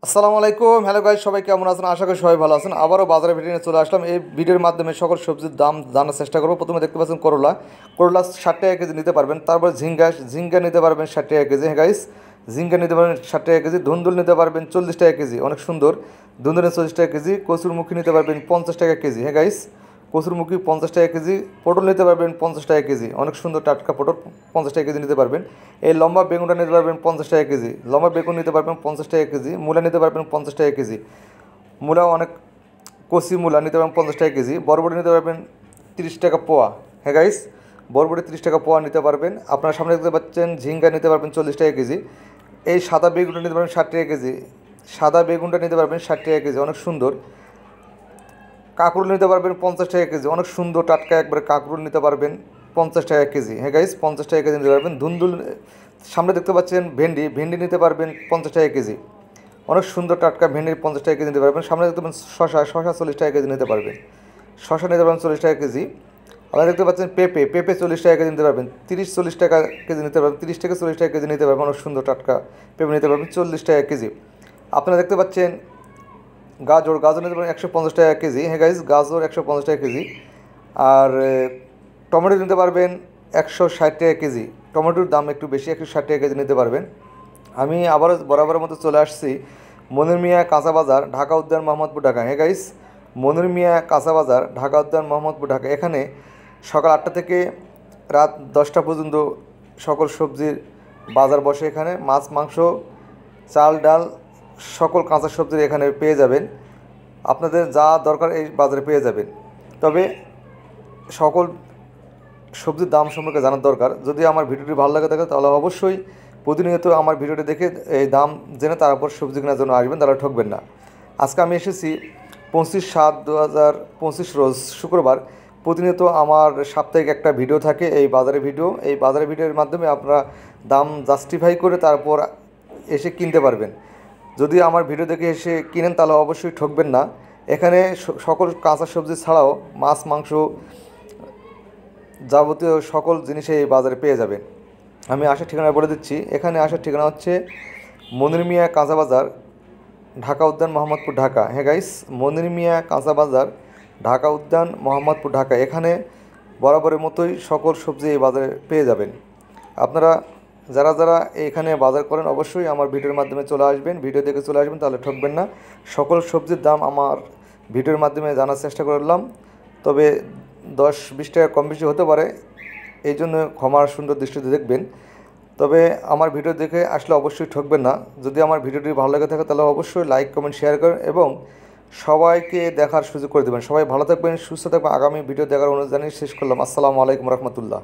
আসসালামু আলাইকুম। Hello guys, সবাই কেমন আছেন? আশা করি সবাই ভালো আছেন। আবারও বাজারে ভিডিও নিয়ে চলে আসলাম। এই ভিডিওর মাধ্যমে সকল সবজির দাম জানার চেষ্টা করব। প্রথমে দেখতে পাচ্ছেন করলা। করলা 60 টাকা কেজি নিতে পারবেন। তারপর ঝিঙ্গা নিতে পারবেন 60 টাকা কেজি। হ্যাঁ গাইস, ঝিঙ্গা নিতে পারবেন 60 টাকা কেজি। ধুন্দুল নিতে পারবেন 40 টাকা কেজি, অনেক সুন্দর। ধুন্দুল 40 টাকা কেজি। কচুরমুখী নিতে পারবেন 50 টাকা কেজি। হ্যাঁ গাইস, কচুরমুখী 50 টাকা কেজি। পটল নিতে পারবেন 50 টাকা কেজি, অনেক সুন্দর টাটকা পটল 50 টাকা কেজি নিতে পারবেন। এই লম্বা বেগুনটা নিতে পারবেন 50 টাকা কেজি। লম্বা বেগুন নিতে পারবেন 50 টাকা কেজি। মূলা নিতে পারবেন 50 টাকা কেজি। মূলা অনেক কচি মূলা নিতে পারবেন 50 টাকা কেজি। বরবটি নিতে পারবেন 30 টাকা পোয়া। হ্যাঁ গাইস, বরবটি 30 টাকা পোয়া নিতে পারবেন। আপনার সামনে দেখতে পাচ্ছেন ঝিঙ্গা নিতে পারবেন 40 টাকা কেজি। এই সাদা বেগুনটা নিতে পারবেন 60 টাকা কেজি। সাদা বেগুনটা নিতে পারবেন 60 টাকা কেজি, অনেক সুন্দর। কাঁকরোল নিতে পারবেন 50 টাকা কেজি, অনেক সুন্দর টাটকা একবারে কাঁকরোল নিতে পারবেন 50 টাকা কেজি। হ্যাঁ গাইস, 50 টাকা কেজি নিতে পারবেন। ধুন্দুল সামনে দেখতে পাচ্ছেন ভেন্ডি নিতে পারবেন 50 টাকা কেজি, অনেক সুন্দর টাটকা ভেন্ডি 50 টাকা কেজি নিতে পারবেন। সামনে দেখতে পাচ্ছেন শশা 40 টাকা কেজি নিতে পারবেন। শশা নিতে পারবেন 40 টাকা কেজি। আপনারা দেখতে পাচ্ছেন পেঁপে 40 টাকা কেজি নিতে পারবেন। 30-40 টাকা কেজি নিতে পারবেন। 30 থেকে 40 টাকা কেজি নিতে পারবেন, অনেক সুন্দর টাটকা পেঁপে নিতে পারবেন 40 টাকা কেজি। আপনারা দেখতে পাচ্ছেন গাজর নিতে পারেন 150 টাকা কেজি। হ্যাঁ গাইজ, গাজর 150 টাকা কেজি। আর টমেটো নিতে পারবেন 160 টাকা কেজি। টমেটোর দাম একটু বেশি, 160 টাকা কেজি নিতে পারবেন। আমি আবারও বরাবরের মতো চলে আসছি মনির মিয়া কাঁচা বাজার, ঢাকা উদ্যান, মোহাম্মদপুর, ঢাকা। হ্যাঁ গাইজ, মনির মিয়া কাঁচা বাজার, ঢাকা উদ্যান, মোহাম্মদপুর, ঢাকা। এখানে সকাল 8টা থেকে রাত 10টা পর্যন্ত সকল সবজির বাজার বসে। এখানে মাছ, মাংস, চাল, ডাল, সকল কাঁচা সবজি এখানে পেয়ে যাবেন। আপনাদের যা দরকার এই বাজারে পেয়ে যাবেন। তবে সকল সবজির দাম সম্পর্কে জানার দরকার। যদি আমার ভিডিওটি ভালো লাগে থাকে তাহলে অবশ্যই প্রতিনিয়ত আমার ভিডিওটি দেখে এই দাম জেনে তারপর সবজি কেনার জন্য আসবেন, তাহলে ঠকবেন না। আজকে আমি এসেছি 25/7/2025 রোজ শুক্রবার। প্রতিনিয়ত আমার সাপ্তাহিক একটা ভিডিও থাকে, এই বাজারের ভিডিওর মাধ্যমে আপনারা দাম জাস্টিফাই করে তারপর এসে কিনতে পারবেন। যদি আমার ভিডিও দেখে এসে কিনেন তাহলে অবশ্যই ঠকবেন না। এখানে সকল কাঁচা সবজি ছাড়াও মাছ, মাংস, যাবতীয় সকল জিনিসই এই বাজারে পেয়ে যাবেন। আমি আসার ঠিকানা বলে দিচ্ছি। এখানে আসার ঠিকানা হচ্ছে মনির মিয়া কাঁচা বাজার, ঢাকা উদ্যান, মোহাম্মদপুর, ঢাকা। হ্যাঁ গাইস, মনির মিয়া কাঁচা বাজার, ঢাকা উদ্যান, মোহাম্মদপুর, ঢাকা। এখানে বরাবরের মতোই সকল সবজি এই বাজারে পেয়ে যাবেন। আপনারা যারা এখানে বাজার করেন অবশ্যই আমার ভিডিওর মাধ্যমে চলে আসবেন, ভিডিও দেখে চলে আসবেন, তাহলে ঠকবেন না। সকল সবজির দাম আমার ভিডিওর মাধ্যমে জানার চেষ্টা করলাম। তবে 10-20 টাকা কম বেশি হতে পারে, এই জন্য ক্ষমার সুন্দর দৃষ্টিতে দেখবেন। তবে আমার ভিডিও দেখে আসলে অবশ্যই ঠকবেন না। যদি আমার ভিডিওটি ভালো লাগে থাকে তাহলে অবশ্যই লাইক, কমেন্ট, শেয়ার করেন এবং সবাইকে দেখার সুযোগ করে দেবেন। সবাই ভালো থাকবেন, সুস্থ থাকবেন। আগামী ভিডিও দেখার অনুরোধ জানিয়ে শেষ করলাম। আসসালামু আলাইকুম রহমতুল্লাহ।